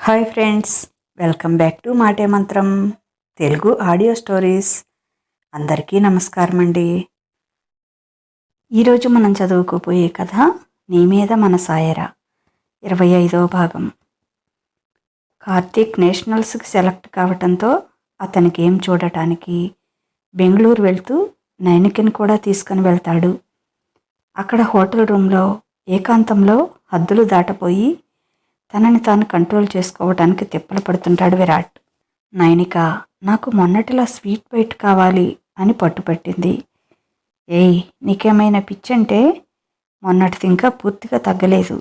Hi friends, welcome back to మాటే మంత్రం Telugu audio stories. అందరికీ నమస్కారం అండి. ఈరోజు మనం చదువుకోబోయే కథ నీ మీద మన సాయరా 25వ భాగం. కార్తీక్ నేషనల్స్కి సెలెక్ట్ కావటంతో అతనికి ఏం చూడటానికి బెంగళూరు వెళ్తూ నైనికని కూడా తీసుకుని వెళ్తాడు. అక్కడ హోటల్ రూమ్లో ఏకాంతంలో హద్దులు దాటపోయి తనని తాను కంట్రోల్ చేసుకోవడానికి తిప్పలు పడుతుంటాడు విరాట్. నైనిక నాకు మొన్నటిలా స్వీట్ బైట్ కావాలి అని పట్టుపట్టింది. ఏయ్, నీకేమైనా పిచ్చంటే మొన్నటిది ఇంకా పూర్తిగా తగ్గలేదు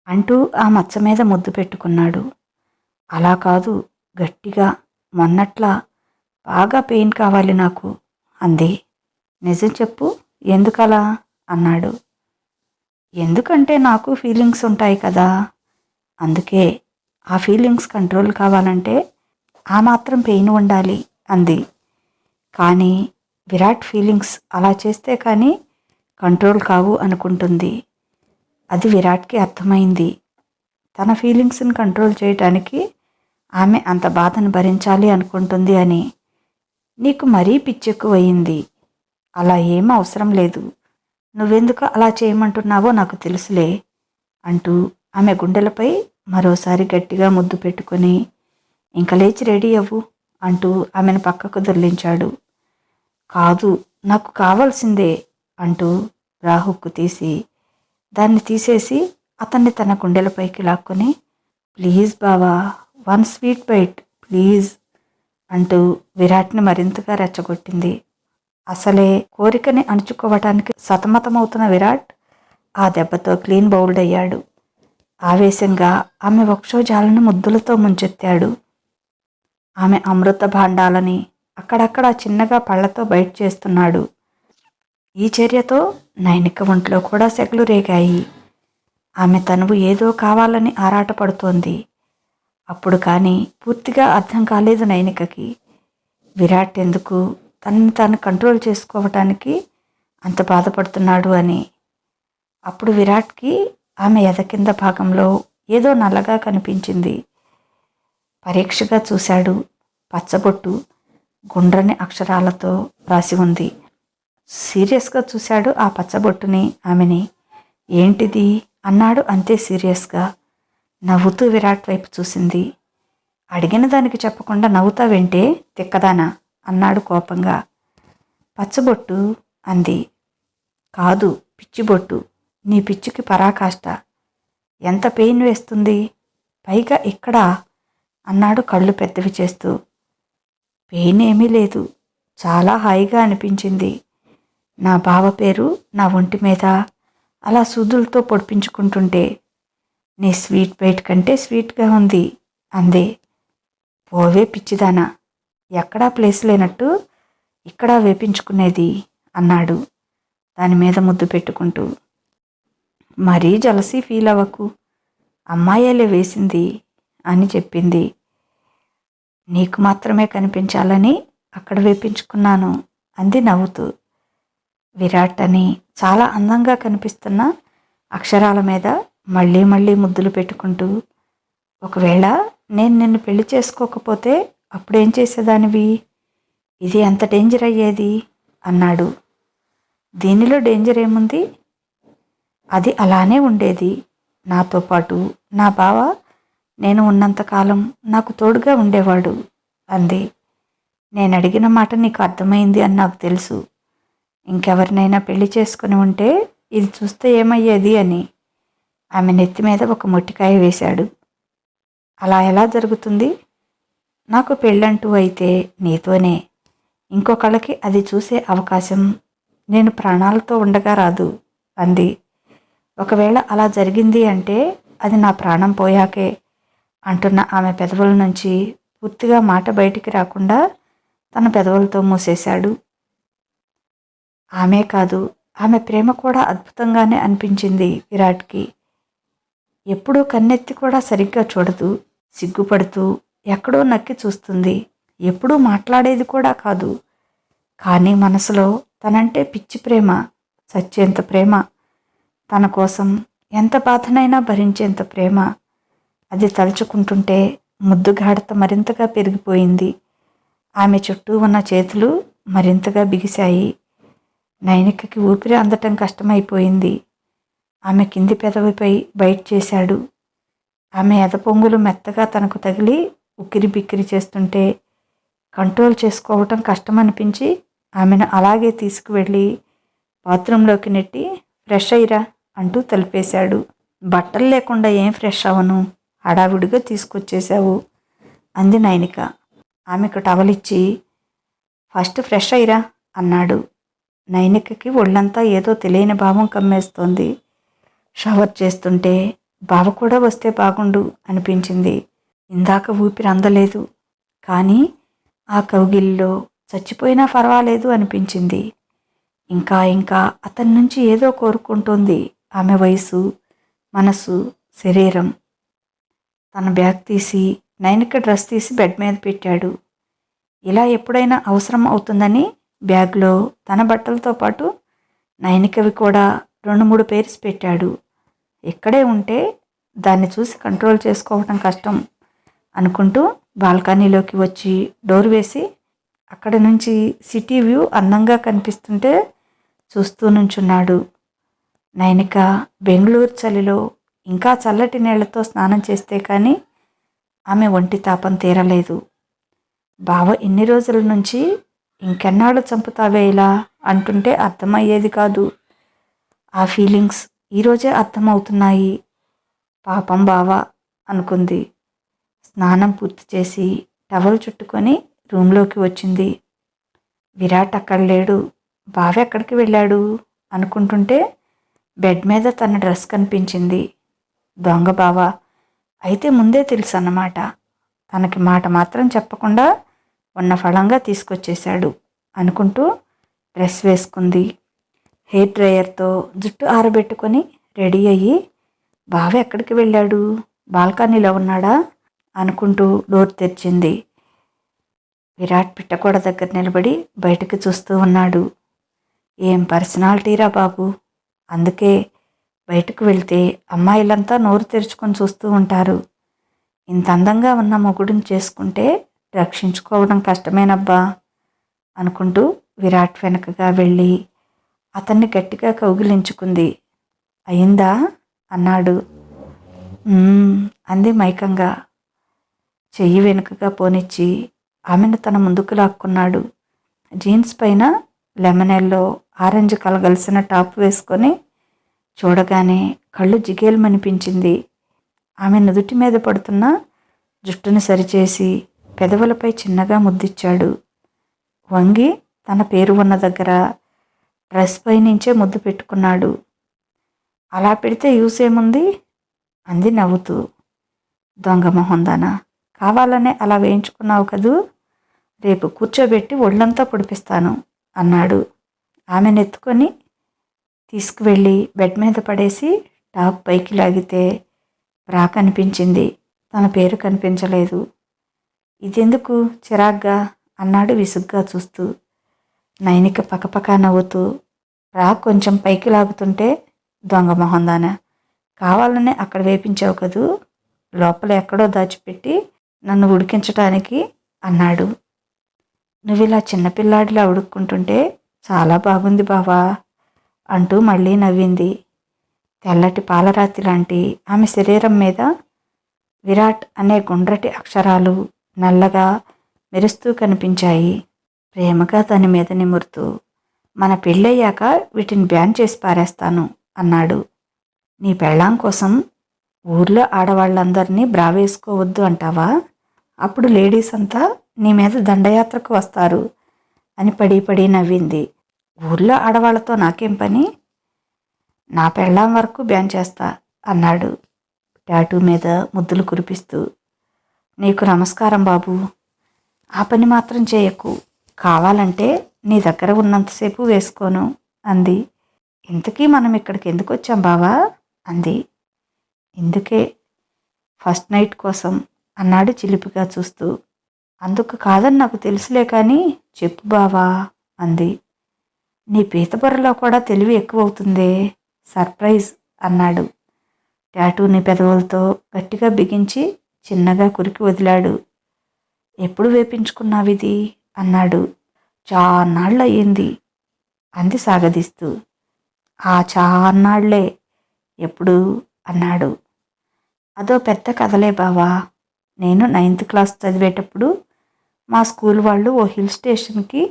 అంటూ ఆ మచ్చ మీద ముద్దు పెట్టుకున్నాడు. అలా కాదు, గట్టిగా మొన్నట్లా బాగా పెయిన్ కావాలి నాకు అంది. నిజం చెప్పు, ఎందుకలా అన్నాడు. ఎందుకంటే నాకు ఫీలింగ్స్ ఉంటాయి కదా, అందుకే. ఆ ఫీలింగ్స్ కంట్రోల్ కావాలంటే ఆ మాత్రం పెయిన్ ఉండాలి అంది. కానీ విరాట్ ఫీలింగ్స్ అలా చేస్తే కానీ కంట్రోల్ కావు అనుకుంటుంది. అది విరాట్కి అర్థమైంది. తన ఫీలింగ్స్ని కంట్రోల్ చేయటానికి ఆమె అంత బాధను భరించాలి అనుకుంటుంది అని. నీకు మరీ పిచ్చెక్కువయింది, అలా ఏం అవసరం లేదు, నువ్వెందుకు అలా చేయమంటున్నావో నాకు తెలుసులే అంటూ ఆమె గుండెలపై మరోసారి గట్టిగా ముద్దు పెట్టుకుని ఇంక లేచి రెడీ అవ్వు అంటూ ఆమెను పక్కకు దొర్లించాడు. కాదు, నాకు కావాల్సిందే అంటూ రాహుక్కు తీసి దాన్ని తీసేసి అతన్ని తన గుండెలపైకి లాక్కొని, ప్లీజ్ బావా, వన్ స్వీట్ బైట్ ప్లీజ్ అంటూ విరాట్ని మరింతగా రెచ్చగొట్టింది. అసలే కోరికని అణుచుకోవటానికి సతమతమవుతున్న విరాట్ ఆ దెబ్బతో క్లీన్ బౌల్డ్ అయ్యాడు. ఆవేశంగా ఆమె వక్షోజాలను ముద్దులతో ముంచెత్తాడు. ఆమె అమృత భాండాలని అక్కడక్కడ చిన్నగా పళ్లతో బయట చేస్తున్నాడు. ఈ చర్యతో నైనిక ఒంట్లో కూడా సెగలు రేగాయి. ఆమె తనువు ఏదో కావాలని ఆరాటపడుతోంది. అప్పుడు కానీ పూర్తిగా అర్థం కాలేదు నైనికకి విరాట్ ఎందుకు తనని తాను కంట్రోల్ చేసుకోవటానికి అంత బాధపడుతున్నాడు అని. అప్పుడు విరాట్కి ఆమె ఎద కింద భాగంలో ఏదో నల్లగా కనిపించింది. పరీక్షగా చూశాడు. పచ్చబొట్టు గుండ్రని అక్షరాలతో రాసి ఉంది. సీరియస్గా చూశాడు ఆ పచ్చబొట్టుని, ఆమెని. ఏంటిది అన్నాడు అంతే సీరియస్గా. నవ్వుతూ విరాట్ వైపు చూసింది. అడిగిన దానికి చెప్పకుండా నవ్వుతావేంటే తిక్కదానా అన్నాడు కోపంగా. పచ్చబొట్టు అంది. కాదు, పిచ్చిబొట్టు, నీ పిచ్చికి పరాకాష్ట. ఎంత పెయిన్ వేస్తుంది, పైగా ఇక్కడ అన్నాడు కళ్ళు పెద్దవి చేస్తూ. పెయిన్ ఏమీ లేదు, చాలా హాయిగా అనిపించింది. నా బావ పేరు నా ఒంటి మీద అలా సూదులతో పొడిపించుకుంటుంటే నీ స్వీట్ బైట్ కంటే స్వీట్గా ఉంది అందే. పోవే పిచ్చిదానా, ఎక్కడా ప్లేస్ లేనట్టు ఇక్కడ వేపించుకునేది అన్నాడు దాని మీద ముద్దు పెట్టుకుంటూ. మరీ జలసీ ఫీల్ అవ్వకు, అమ్మాయిలే వేసింది అని చెప్పింది. నీకు మాత్రమే కనిపించాలని అక్కడ వేపించుకున్నాను అంది నవ్వుతూ. విరాట్ అని చాలా అందంగా కనిపిస్తున్న అక్షరాల మీద మళ్ళీ మళ్ళీ ముద్దులు పెట్టుకుంటూ, ఒకవేళ నేను నిన్ను పెళ్లి చేసుకోకపోతే అప్పుడేం చేసేదానివి, ఇది ఎంత డేంజర్ అయ్యేది అన్నాడు. దీనిలో డేంజర్ ఏముంది, అది అలానే ఉండేది. నాతో పాటు నా బావ నేను ఉన్నంతకాలం నాకు తోడుగా ఉండేవాడు అంది. నేను అడిగిన మాట నీకు అర్థమైంది అని నాకు తెలుసు. ఇంకెవరినైనా పెళ్లి చేసుకుని ఉంటే ఇది చూస్తే ఏమయ్యేది అని ఆమె నెత్తి మీద ఒక మొట్టికాయ వేశాడు. అలా ఎలా జరుగుతుంది, నాకు పెళ్ళంటూ అయితే నీతోనే, ఇంకొకళ్ళకి అది చూసే అవకాశం నేను ప్రాణాలతో ఉండగా రాదు అంది. ఒకవేళ అలా జరిగింది అంటే అది నా ప్రాణం పోయాకే అంటున్న ఆమె పెదవుల నుంచి పూర్తిగా మాట బయటికి రాకుండా తన పెదవులతో మూసేశాడు. ఆమె కాదు, ఆమె ప్రేమ కూడా అద్భుతంగానే అనిపించింది విరాట్కి. ఎప్పుడూ కన్నెత్తి కూడా సరిగ్గా చూడదు, సిగ్గుపడుతూ ఎక్కడో నక్కి చూస్తుంది. ఎప్పుడూ మాట్లాడేది కూడా కాదు. కానీ మనసులో తనంటే పిచ్చి ప్రేమ, సత్యంత ప్రేమ, తన కోసం ఎంత బాధనైనా భరించేంత ప్రేమ. అది తలుచుకుంటుంటే ముద్దుగాఢత మరింతగా పెరిగిపోయింది. ఆమె చుట్టూ ఉన్న చేతులు మరింతగా బిగిశాయి. నైనికకి ఊపిరి అందటం కష్టమైపోయింది. ఆమె కింది పెదవిపై బైట్ చేశాడు. ఆమె ఎదపొంగులు మెత్తగా తనకు తగిలి ఉక్కిరి బిక్కిరి చేస్తుంటే కంట్రోల్ చేసుకోవటం కష్టమనిపించి ఆమెను అలాగే తీసుకువెళ్ళి బాత్రూంలోకి నెట్టి ఫ్రెష్ అయ్యిరా అంటూ తలిపేశాడు. బట్టలు లేకుండా ఏం ఫ్రెష్ అవను, హడావిడిగా తీసుకొచ్చేశావు అంది నైనిక. ఆమెకు టవలిచ్చి ఫస్ట్ ఫ్రెష్ అయ్యిరా అన్నాడు. నైనికకి ఒళ్ళంతా ఏదో తెలియని భావం కమ్మేస్తోంది. షవర్ చేస్తుంటే బావ కూడా వస్తే బాగుండు అనిపించింది. ఇందాక ఊపిరి అందలేదు, కానీ ఆ కౌగిలిలో చచ్చిపోయినా పర్వాలేదు అనిపించింది. ఇంకా ఇంకా అతని నుంచి ఏదో కోరుకుంటోంది ఆమె వయసు, మనసు, శరీరం. తన బ్యాగ్ తీసి నైనిక డ్రెస్ తీసి బెడ్ మీద పెట్టాడు. ఇలా ఎప్పుడైనా అవసరం అవుతుందని బ్యాగ్లో తన బట్టలతో పాటు నైనికవి కూడా 2-3 పేర్స్ పెట్టాడు. ఇక్కడే ఉంటే దాన్ని చూసి కంట్రోల్ చేసుకోవటం కష్టం అనుకుంటూ బాల్కనీలోకి వచ్చి డోర్ వేసి అక్కడి నుంచి సిటీ వ్యూ అందంగా కనిపిస్తుంటే చూస్తూ నుంచున్నాడు. నైనిక బెంగళూరు చలిలో ఇంకా చల్లటి నీళ్లతో స్నానం చేస్తే కానీ ఆమె ఒంటి తాపం తీరలేదు. బావ ఇన్ని రోజుల నుంచి ఇంకెన్నాళ్ళు చంపుతావే ఇలా అంటుంటే అర్థమయ్యేది కాదు. ఆ ఫీలింగ్స్ ఈరోజే అర్థమవుతున్నాయి. పాపం బావా అనుకుంది. స్నానం పూర్తి చేసి టవల్ చుట్టుకొని రూంలోకి వచ్చింది. విరాట్ అక్కడ లేడు. బావ ఎక్కడికి వెళ్ళాడు అనుకుంటుంటే బెడ్ మీద తన డ్రెస్ కనిపించింది. దొంగ బావ అయితే ముందే తెలుసు అన్నమాట. తనకి మాట మాత్రం చెప్పకుండా ఉన్న ఫలంగా తీసుకొచ్చేశాడు అనుకుంటూ డ్రెస్ వేసుకుంది. హెయిర్ డ్రయర్తో జుట్టు ఆరబెట్టుకొని రెడీ అయ్యి బావ ఎక్కడికి వెళ్ళాడు, బాల్కనీలో ఉన్నాడా అనుకుంటూ డోర్ తెరిచింది. విరాట్ పిట్టగోడ దగ్గర నిలబడి బయటకు చూస్తూ ఉన్నాడు. ఏం పర్సనాలిటీరా బాబు, అందుకే బయటకు వెళ్తే అమ్మాయిలంతా నోరు తెరుచుకొని చూస్తూ ఉంటారు. ఇంత అందంగా ఉన్న మొగుడిని చేసుకుంటే రక్షించుకోవడం కష్టమేనబ్బా అనుకుంటూ విరాట్ వెనకగా వెళ్ళి అతన్ని గట్టిగా కౌగిలించుకుంది. అయిందా అన్నాడు. అంది మైకంగా. చెయ్యి వెనుకగా పోనిచ్చి ఆమెను తన ముందుకు లాక్కున్నాడు. జీన్స్ పైన లెమనెల్లో ఆరెంజ్ కలగలిసిన టాప్ వేసుకొని చూడగానే కళ్ళు జిగేల్మనిపించింది. ఆమె నుదుటి మీద పడుతున్న జుట్టును సరిచేసి పెదవులపై చిన్నగా ముద్దిచ్చాడు. వంగి తన పేరు ఉన్న దగ్గర డ్రెస్ పై నుంచే ముద్దు పెట్టుకున్నాడు. అలా పెడితే యూస్ ఏముంది అంది నవ్వుతూ. దొంగ మొహందానా, కావాలనే అలా వేయించుకున్నావు కదూ, రేపు కూర్చోబెట్టి ఒళ్ళంతా పొడిపిస్తాను అన్నాడు. ఆమెనెత్తుకొని తీసుకువెళ్ళి బెడ్ మీద పడేసి టాప్ పైకి లాగితే బ్రా కనిపించింది, తన పేరు కనిపించలేదు. ఇదెందుకు చిరాగ్గా అన్నాడు విసుగ్గా చూస్తూ. నైనిక పకపక నవ్వుతూ రా కొంచెం పైకి లాగుతుంటే దొంగ మొహందానా, కావాలనే అక్కడ వేపించావు కదూ, లోపల ఎక్కడో దాచిపెట్టి నన్ను ఉడికించటానికి అన్నాడు. నువ్విలా చిన్నపిల్లాడిలా ఉడుక్కుంటుంటే చాలా బాగుంది బావా అంటూ మళ్ళీ నవ్వింది. తెల్లటి పాలరాతి లాంటి ఆమె శరీరం మీద విరాట్ అనే గుండ్రటి అక్షరాలు నల్లగా మెరుస్తూ కనిపించాయి. ప్రేమగా దాని మీద నిమురుతూ మన పెళ్ళయ్యాక వీటిని బ్యాన్ చేసి పారేస్తాను అన్నాడు. నీ పెళ్ళాం కోసం ఊర్లో ఆడవాళ్ళందరినీ బ్రా వేసుకోవద్దు అంటావా, అప్పుడు లేడీస్ అంతా నీ మీద దండయాత్రకు వస్తారు అని పడి పడి నవ్వింది. ఊర్లో ఆడవాళ్లతో నాకేం పని, నా పెళ్ళాం వరకు బ్యాన్ చేస్తా అన్నాడు టాటూ మీద ముద్దులు కురిపిస్తూ. నీకు నమస్కారం బాబు, ఆ పని మాత్రం చేయకు, కావాలంటే నీ దగ్గర ఉన్నంతసేపు వేసుకోను అంది. ఇంతకీ మనం ఇక్కడికి ఎందుకు వచ్చాం బావా అంది. ఇందుకే, ఫస్ట్ నైట్ కోసం అన్నాడు చిలిపిగా చూస్తూ. అందుకు కాదని నాకు తెలుసులే కానీ చెప్పు బావా అంది. నీ పీతబుర్రలో కూడా తెలివి ఎక్కువవుతుందే, సర్ప్రైజ్ అన్నాడు. టాటూని పెదవులతో గట్టిగా బిగించి చిన్నగా కురికి వదిలాడు. ఎప్పుడు వేపించుకున్నావిది అన్నాడు. చాన్నాళ్ళయ్యింది అంది సాగదీస్తూ. ఆ చాన్నాళ్లే ఎప్పుడు అన్నాడు. అదో పెద్ద కథలే బావా. నేను 9th క్లాస్ చదివేటప్పుడు మా స్కూల్ వాళ్ళు ఓ హిల్ స్టేషన్కి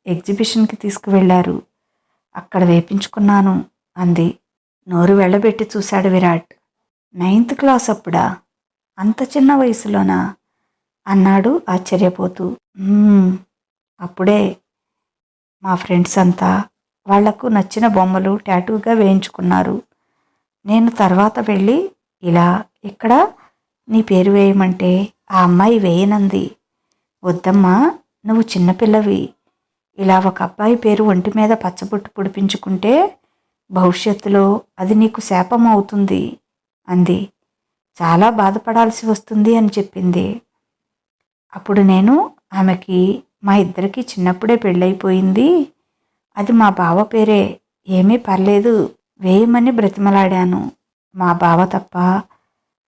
ఎగ్జిబిషన్కి తీసుకువెళ్లారు. అక్కడ వేపించుకున్నాను అంది. నోరు వెళ్ళబెట్టి చూశాడు విరాట్. 9th క్లాస్ అప్పుడా? అంత చిన్న వయసులోనా అన్నాడు ఆశ్చర్యపోతూ. అప్పుడే. మా ఫ్రెండ్స్ అంతా వాళ్లకు నచ్చిన బొమ్మలు టాటూగా వేయించుకున్నారు. నేను తర్వాత వెళ్ళి ఇలా ఇక్కడ నీ పేరు వేయమంటే ఆ అమ్మాయి వేయనంది. వద్దమ్మా, నువ్వు చిన్నపిల్లవి. ఇలా ఒక అబ్బాయి పేరు ఒంటి మీద పచ్చబొట్టు పొడిపించుకుంటే భవిష్యత్తులో అది నీకు శాపం అవుతుంది అంది. చాలా బాధపడాల్సి వస్తుంది అని చెప్పింది. అప్పుడు నేను ఆమెకి మా ఇద్దరికి చిన్నప్పుడే పెళ్ళైపోయింది, అది మా బావ పేరే, ఏమీ పర్లేదు వేయమని బ్రతిమలాడాను. మా బావ తప్ప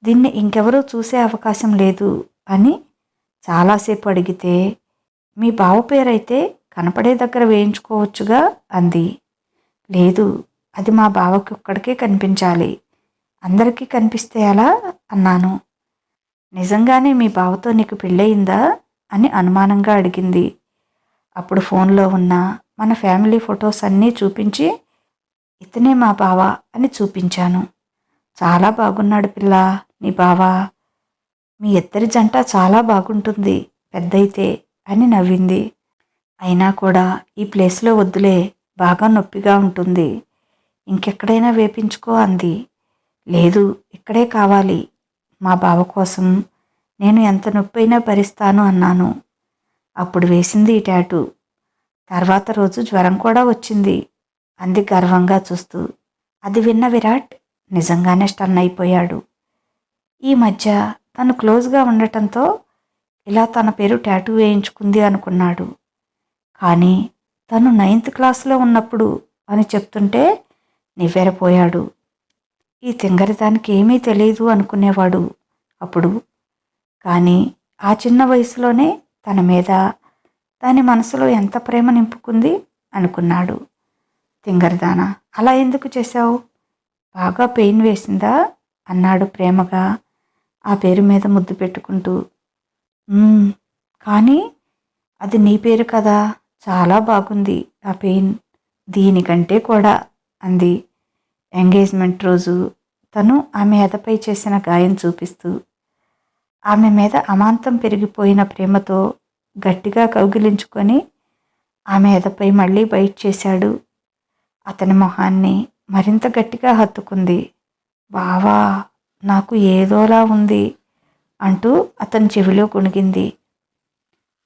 దీన్ని ఇంకెవరూ చూసే అవకాశం లేదు అని చాలాసేపు అడిగితే, మీ బావ పేరైతే కనపడే దగ్గర వేయించుకోవచ్చుగా అంది. లేదు, అది మా బావకి ఒక్కడికే కనిపించాలి, అందరికీ కనిపిస్తే ఎలా అన్నాను. నిజంగానే మీ బావతో నీకు పెళ్ళయిందా అని అనుమానంగా అడిగింది. అప్పుడు ఫోన్లో ఉన్న మన ఫ్యామిలీ ఫొటోస్ అన్నీ చూపించి, ఇతనే మా బావ అని చూపించాను. చాలా బాగున్నాడు పిల్ల నీ బావ, మీ ఇద్దరి జంట చాలా బాగుంటుంది పెద్దయితే అని నవ్వింది. అయినా కూడా ఈ ప్లేస్లో వద్దులే, బాగా నొప్పిగా ఉంటుంది, ఇంకెక్కడైనా వేపించుకో అంది. లేదు, ఇక్కడే కావాలి, మా బావ కోసం నేను ఎంత నొప్పైనా భరిస్తాను అన్నాను. అప్పుడు వేసింది ఈ టాటూ. తర్వాత రోజు జ్వరం కూడా వచ్చింది అంది గర్వంగా చూస్తూ. అది విన్న విరాట్ నిజంగానే స్టన్ అయిపోయాడు. ఈ మధ్య తను క్లోజ్గా ఉండటంతో ఇలా తన పేరు టాటూ వేయించుకుంది అనుకున్నాడు. కానీ తను 9th క్లాస్లో ఉన్నప్పుడు అని చెప్తుంటే నివ్వెరపోయాడు. ఈ తింగరిదానికి ఏమీ తెలియదు అనుకునేవాడు అప్పుడు. కానీ ఆ చిన్న వయసులోనే తన మీద దాని మనసులో ఎంత ప్రేమ నింపుకుంది అనుకున్నాడు. తింగరిదానా, అలా ఎందుకు చేశావు? బాగా పెయిన్ వేసిందా అన్నాడు ప్రేమగా ఆ పేరు మీద ముద్దు పెట్టుకుంటూ. కానీ అది నీ పేరు కదా, చాలా బాగుంది ఆ పెయిన్, దీనికంటే కూడా అంది ఎంగేజ్మెంట్ రోజు తను ఆమె ఎదపై చేసిన గాయం చూపిస్తూ. ఆమె మీద అమాంతం పెరిగిపోయిన ప్రేమతో గట్టిగా కౌగిలించుకొని ఆమె ఎదపై మళ్ళీ బైట్ చేశాడు. అతని మొహాన్ని మరింత గట్టిగా హత్తుకుంది. బావా, నాకు ఏదోలా ఉంది అంటూ అతని చెవిలో కొణిగింది.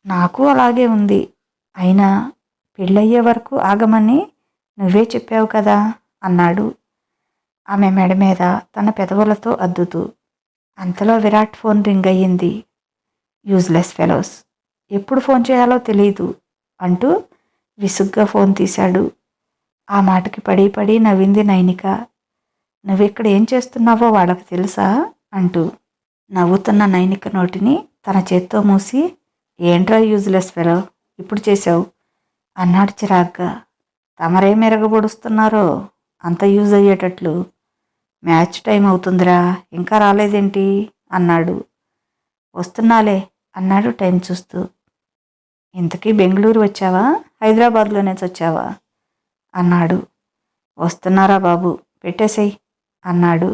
నాకు అలాగే ఉంది, అయినా పెళ్ళయ్యే వరకు ఆగమని నువ్వే చెప్పావు కదా అన్నాడు ఆమె మెడ మీద తన పెదవులతో అద్దుతూ. అంతలో విరాట్ ఫోన్ రింగ్ అయ్యింది. యూజ్లెస్ ఫెలోస్, ఎప్పుడు ఫోన్ చేయాలో తెలీదు అంటూ విసుగ్గా ఫోన్ తీశాడు. ఆ మాటకి పడి పడి నవ్వింది నైనిక. నువ్విక్కడ ఏం చేస్తున్నావో వాళ్ళకి తెలుసా అంటూ. నవ్వుతున్న నైనిక నోటిని తన చేత్తో మూసి, ఏంట్రా యూజ్లెస్ ఫెలో, ఇప్పుడు చేశావు అన్నాడు చిరాగ్గా. తమరేం మెరగబొడుస్తున్నారో అంత యూజ్ అయ్యేటట్లు, మ్యాచ్ టైం అవుతుందిరా, ఇంకా రాలేదేంటి అన్నాడు. వస్తున్నాలే అన్నాడు టైం చూస్తూ. ఇంతకీ బెంగళూరు వచ్చావా, హైదరాబాద్లోనే వచ్చావా అన్నాడు. వస్తున్నారా బాబు, పెట్టేసేయ్ అన్నాడు.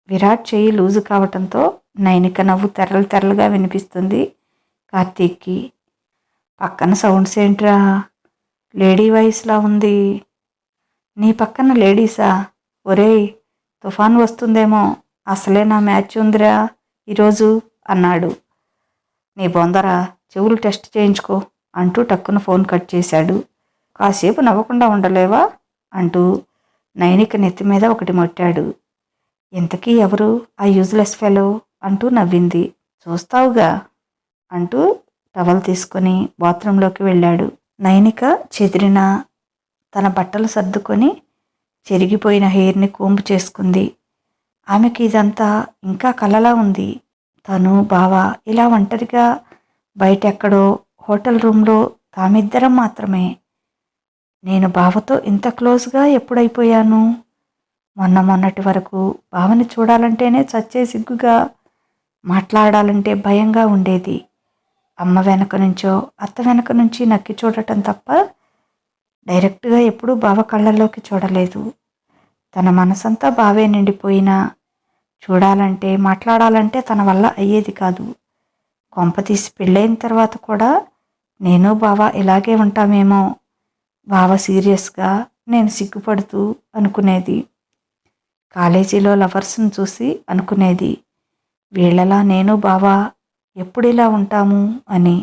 విరాట్ చెయ్యి లూజు కావటంతో నైనిక నవ్వు తెరలు తెరలుగా వినిపిస్తుంది కార్తీక్కి. పక్కన సౌండ్స్ ఏంట్రా, లేడీ వాయిస్లా ఉంది. నీ పక్కన లేడీసా? ఒరేయ్, తుఫాన్ వస్తుందేమో, అసలే నా మ్యాచ్ ఉందిరా ఈరోజు అన్నాడు. నీ బొందరా, చెవులు టెస్ట్ చేయించుకో అంటూ టక్కున ఫోన్ కట్ చేశాడు. కాసేపు నవ్వకుండా ఉండలేవా అంటూ నైనిక నెత్తి మీద ఒకటి మొట్టాడు. ఇంతకీ ఎవరు ఆ యూజ్లెస్ ఫెలో అంటూ నవ్వింది. చూస్తావుగా అంటూ టవల్ తీసుకొని బాత్రూంలోకి వెళ్ళాడు. నైనిక చెదిరిన తన బట్టలు సర్దుకొని చెరిగిపోయిన హెయిర్ని కోంబు చేసుకుంది. ఆమెకి ఇదంతా ఇంకా కలలా ఉంది. తను, బావ ఇలా ఒంటరిగా బయటెక్కడో హోటల్ రూమ్‌లో తామిద్దరం మాత్రమే. నేను బావతో ఇంత క్లోజ్‌గా ఎప్పుడైపోయాను? మొన్నటి వరకు బావని చూడాలంటేనే చచ్చే సిగ్గుగా, మాట్లాడాలంటే భయంగా ఉండేది. అమ్మ వెనక నుంచో, అత్త వెనక నుంచి నక్కి చూడటం తప్ప డైరెక్ట్‌గా ఎప్పుడూ బావ కళ్ళల్లోకి చూడలేదు. తన మనసంతా బావే నిండిపోయినా చూడాలంటే, మాట్లాడాలంటే తన వల్ల అయ్యేది కాదు. కొంపతీసి పెళ్ళైన తర్వాత కూడా నేను, బావ ఇలాగే ఉంటామేమో. బావ సీరియస్‌గా, నేను సిగ్గుపడుతూ అనుకునేది. కాలేజీలో లవర్స్‌ని చూసి అనుకునేది, వీళ్ళలా నేను, బావ ఎప్పుడిలా ఉంటాము అని.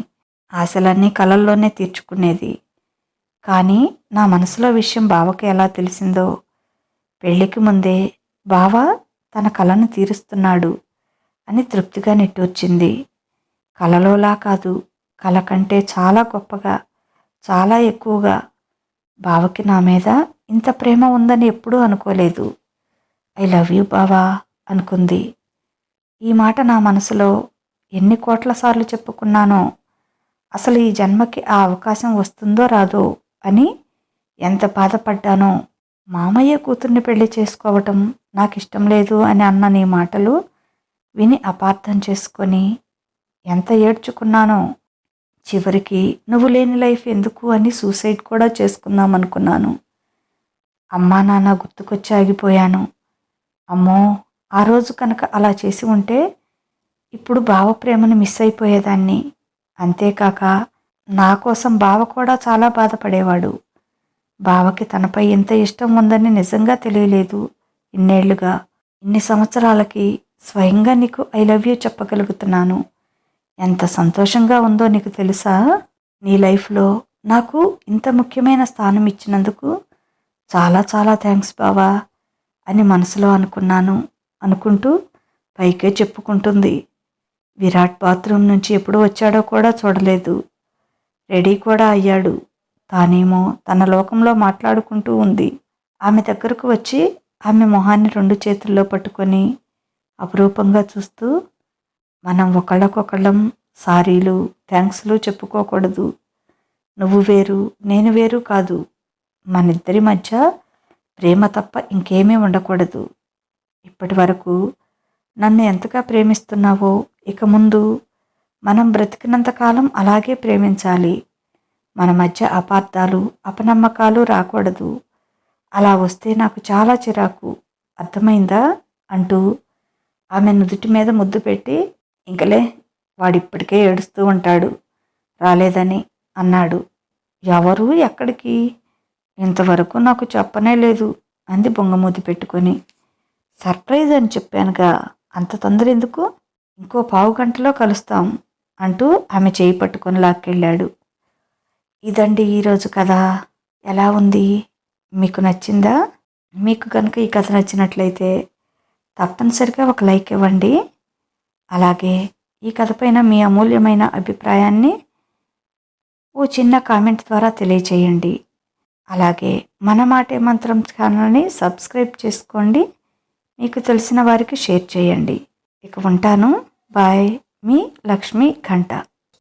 ఆశలన్నీ కలల్లోనే తీర్చుకునేది. కానీ నా మనసులో విషయం బావకి ఎలా తెలిసిందో, పెళ్ళికి ముందే బావ తన కలను తీరుస్తున్నాడు అని తృప్తిగా నిట్టూర్చింది. కలలోలా కాదు, కల కంటే చాలా గొప్పగా, చాలా ఎక్కువగా. బావకి నా మీద ఇంత ప్రేమ ఉందని ఎప్పుడూ అనుకోలేదు. ఐ లవ్ యూ బావా అనుకుంది. ఈ మాట నా మనసులో ఎన్ని కోట్ల సార్లు చెప్పుకున్నానో, అసలు ఈ జన్మకి ఆ అవకాశం వస్తుందో రాదో అని ఎంత బాధపడ్డానో. మామయ్య కూతుర్ని పెళ్లి చేసుకోవటం నాకిష్టం లేదు అని అన్న నీ మాటలు విని అపార్థం చేసుకొని ఎంత ఏడ్చుకున్నానో. చివరికి నువ్వు లేని లైఫ్ ఎందుకు అని సూసైడ్ కూడా చేసుకుందాం అనుకున్నాను. అమ్మా నాన్న గుర్తుకొచ్చి ఆగిపోయాను. అమ్మో, ఆ రోజు కనుక అలా చేసి ఉంటే ఇప్పుడు బావ ప్రేమను మిస్ అయిపోయేదాన్ని. అంతేకాక నా కోసం బావ కూడా చాలా బాధపడేవాడు. బావకి తనపై ఇంత ఇష్టం ఉందని నిజంగా తెలియలేదు. ఇన్నేళ్లుగా, ఇన్ని సంవత్సరాలకి స్వయంగా నీకు ఐ లవ్ యూ చెప్పగలుగుతున్నాను. ఎంత సంతోషంగా ఉందో నీకు తెలుసా? నీ లైఫ్లో నాకు ఇంత ముఖ్యమైన స్థానం ఇచ్చినందుకు చాలా చాలా థ్యాంక్స్ బావా అని మనసులో అనుకున్నాను. అనుకుంటూ పైకే చెప్పుకుంటుంది. విరాట్ బాత్రూమ్ నుంచి ఎప్పుడు వచ్చాడో కూడా చూడలేదు. రెడీ కూడా అయ్యాడు. తానేమో తన లోకంలో మాట్లాడుకుంటూ ఉంది. ఆమె దగ్గరకు వచ్చి ఆమె మొహాన్ని 2 చేతుల్లో పట్టుకొని అపురూపంగా చూస్తూ, మనం ఒకళ్ళకొకళ్ళం సారీలు, థ్యాంక్స్లు చెప్పుకోకూడదు. నువ్వు వేరు, నేను వేరు కాదు. మనిద్దరి మధ్య ప్రేమ తప్ప ఇంకేమీ ఉండకూడదు. ఇప్పటి వరకు నన్ను ఎంతగా ప్రేమిస్తున్నావో ఇక ముందు మనం బ్రతికినంతకాలం అలాగే ప్రేమించాలి. మన మధ్య అపార్థాలు, అపనమ్మకాలు రాకూడదు. అలా వస్తే నాకు చాలా చిరాకు. అర్థమైందా అంటూ ఆమె నుదుటి మీద ముద్దు పెట్టి, ఇంకలే వాడిప్పటికే ఏడుస్తూ ఉంటాడు రాలేదని అన్నాడు. ఎవరు, ఎక్కడికి? ఇంతవరకు నాకు చెప్పనే లేదు అంది బొంగమూతి పెట్టుకొని. సర్ప్రైజ్ అని చెప్పానుగా, అంత తొందర ఎందుకు? ఇంకో పావు గంటలో కలుస్తాం అంటూ ఆమె చేయి పట్టుకొని లాక్కెళ్ళాడు. ఇదండి ఈరోజు కథ. ఎలా ఉంది? మీకు నచ్చిందా? మీకు కనుక ఈ కథ నచ్చినట్లయితే తప్పనిసరిగా ఒక లైక్ ఇవ్వండి. అలాగే ఈ కథ పైన మీ అమూల్యమైన అభిప్రాయాన్ని ఓ చిన్న కామెంట్ ద్వారా తెలియచేయండి. అలాగే మన మాటే మంత్రం ఛానల్ని సబ్స్క్రైబ్ చేసుకోండి. మీకు తెలిసిన వారికి షేర్ చేయండి. ఇక ఉంటాను. బాయ్. మీ లక్ష్మీ ఘంట.